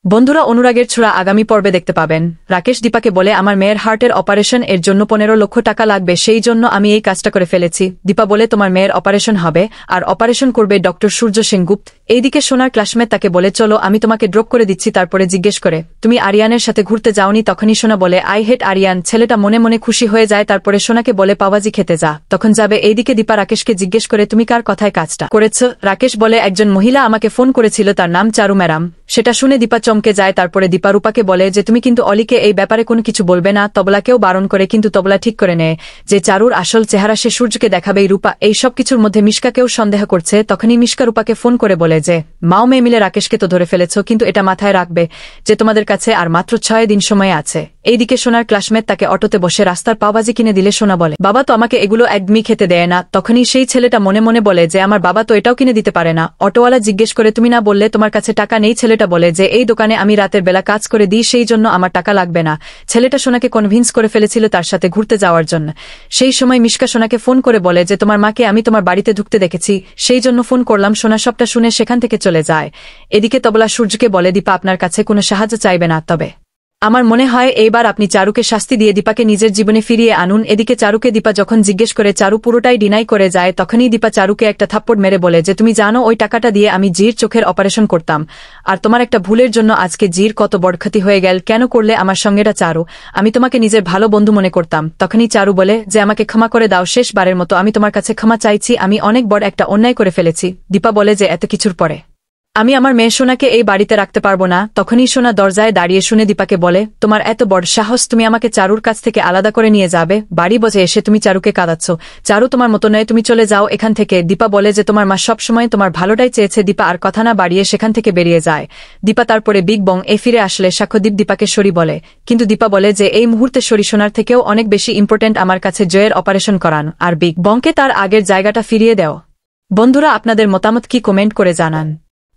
বন্ধুরা, অনুরাগের ছোঁড়া আগামী পর্বে দেখতে পাবেন। রাকেশ দীপাকে বলে, আমার মেয়ের হার্টের অপারেশন এর জন্য 15 লক্ষ টাকা লাগবে, সেই জন্য আমি এই কাজটা করে ফেলেছি। দীপা বলে, তোমার মেয়ের অপারেশন হবে, আর অপারেশন করবে ডক্টর সূর্য সেনগুপ্ত। এইদিকে সোনার ক্লাসমেট তাকে বলে, চলো আমি তোমাকে ড্রপ করে দিচ্ছি। তারপরে জিজ্ঞেস করে, তুমি আরিয়ানের সাথে ঘুরতে যাওনি? তখনই সোনা বলে, আই হেট আরিয়ান। ছেলেটা মনে মনে খুশি হয়ে যায়। তারপরে সোনাকে বলে, পাওয়াজি খেতে যা, তখন যাবে। এইদিকে দীপা রাকেশকে জিজ্ঞেস করে, তুমি কার কথায় কাজটা করেছ? রাকেশ বলে, একজন মহিলা আমাকে ফোন করেছিল, তার নাম চারু ম্যাডাম। সেটা শুনে দীপা চমকে যায়। তারপরে দীপা রূপাকে বলে যে, তুমি কিন্তু অলিকে এই ব্যাপারে কোনো কিছু বলবে না। তবলাকেও বারণ করে, কিন্তু তবলা ঠিক করে নেয় যে চারুর আসল চেহারা সে সূর্যকে দেখাবেই। রূপা এই সব কিছুর মধ্যে মিশকাকেও সন্দেহ করছে। তখনই মিশকা রূপাকে ফোন করে বলে যে, মাও মেয়ে মিলে রাকেশকে তো ধরে ফেলেছ, কিন্তু এটা মাথায় রাখবে যে তোমাদের কাছে আর মাত্র 6 দিন সময় আছে। এইদিকে সোনার ক্লাসমেট তাকে অটোতে বসে রাস্তার পাওভাজি কিনে দিলে সোনা বলে, বাবা তো আমাকে এগুলো একদমই খেতে দেয় না। তখনই সেই ছেলেটা মনে মনে বলে যে, আমার বাবা তো এটাও কিনে দিতে পারে না। অটোওয়ালা জিজ্ঞেস করে, তুমি না বললে তোমার কাছে টাকা নেই? ছেলেটা বলে যে, এই দোকানে আমি রাতের বেলা কাজ করে দিই, সেই জন্য আমার টাকা লাগবে না। ছেলেটা সোনাকে কনভিন্স করে ফেলেছিল তার সাথে ঘুরতে যাওয়ার জন্য। সেই সময় মিশকা সোনাকে ফোন করে বলে যে, তোমার মাকে আমি তোমার বাড়িতে ঢুকতে দেখেছি, সেই জন্য ফোন করলাম। সোনা সবটা শুনে সেখান থেকে চলে যায়। এদিকে তবলা সূর্যকে বলে, দীপা আপনার কাছে কোনো সাহায্য চাইবে না, তবে আমার মনে হয় এইবার আপনি চারুকে শাস্তি দিয়ে দীপাকে নিজের জীবনে ফিরিয়ে আনুন। এদিকে চারুকে দীপা যখন জিজ্ঞেস করে, চারু পুরোটাই ডিনাই করে যায়। তখনই দীপা চারুকে একটা থাপ্পড় মেরে বলে যে, তুমি জানো ওই টাকাটা দিয়ে আমি জির চোখের অপারেশন করতাম, আর তোমার একটা ভুলের জন্য আজকে জির কত বড় ক্ষতি হয়ে গেল। কেন করলে আমার সঙ্গেটা চারু? আমি তোমাকে নিজের ভালো বন্ধু মনে করতাম। তখনই চারু বলে যে, আমাকে ক্ষমা করে দাও, শেষবারের মতো আমি তোমার কাছে ক্ষমা চাইছি, আমি অনেক বড় একটা অন্যায় করে ফেলেছি। দীপা বলে যে, এত কিছুর পরে আমি আমার মেয়ে সোনাকে এই বাড়িতে রাখতে পারবো না। তখনই সোনা দরজায় দাঁড়িয়ে শুনে দীপাকে বলে, তোমার এত বড় সাহস, তুমি আমাকে চারুর কাছ থেকে আলাদা করে নিয়ে যাবে? বাড়ি বসে এসে তুমি চারুকে কাঁদাচ্ছ। চারু তোমার মতো নয়, তুমি চলে যাও এখান থেকে। দীপা বলে যে, তোমার মা সবসময় তোমার ভালোটাই চেয়েছে। দীপা আর কথা না বাড়িয়ে সেখান থেকে বেরিয়ে যায়। দীপা তারপরে বিগ বং এ ফিরে আসলে সাক্ষ্যদীপ দীপাকে সরি বলে, কিন্তু দীপা বলে যে, এই মুহূর্তে সরি সোনার থেকেও অনেক বেশি ইম্পর্টেন্ট আমার কাছে জয়ের অপারেশন করান, আর বিগ বংকে তার আগের জায়গাটা ফিরিয়ে দেও। বন্ধুরা, আপনাদের মতামত কি কমেন্ট করে জানান,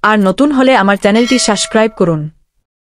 আর নতুন হলে আমার চ্যানেলটি সাবস্ক্রাইব করুন।